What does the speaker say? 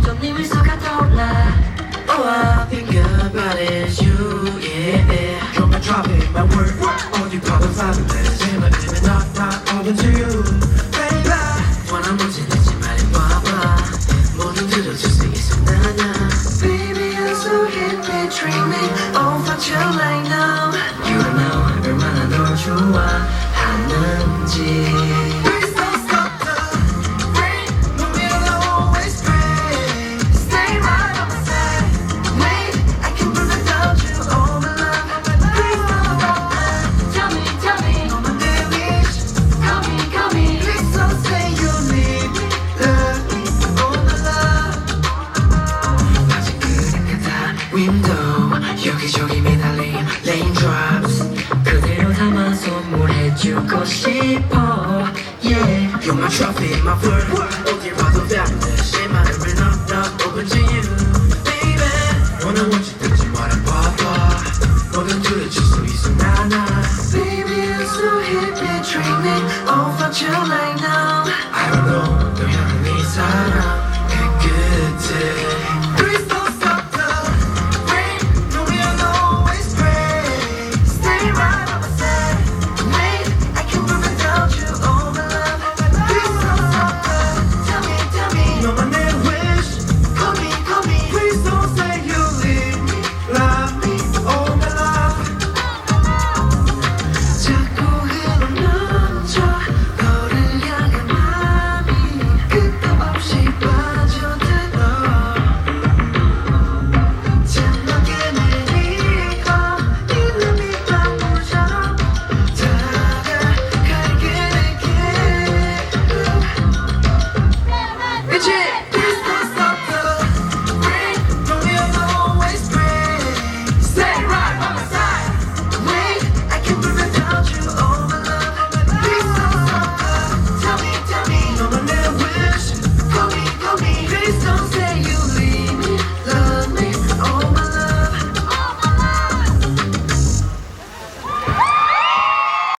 점점 네 미소가 떠올라 All I think about is you, yeah. You're my drop in my word. 어디 봐도 fabulous. 제발 내면 not open to you, baby. 원한 뭔지 내지 말해봐봐. 모든 들어줄 수 있어 나나. Baby you're so hit me, treat me Oh fuck you like now You know 얼마나 널 좋아하는지. Window 여기저기 매달린 raindrops 그대로 담아 선물해주고 싶어 Yeah You're my trophy, my word.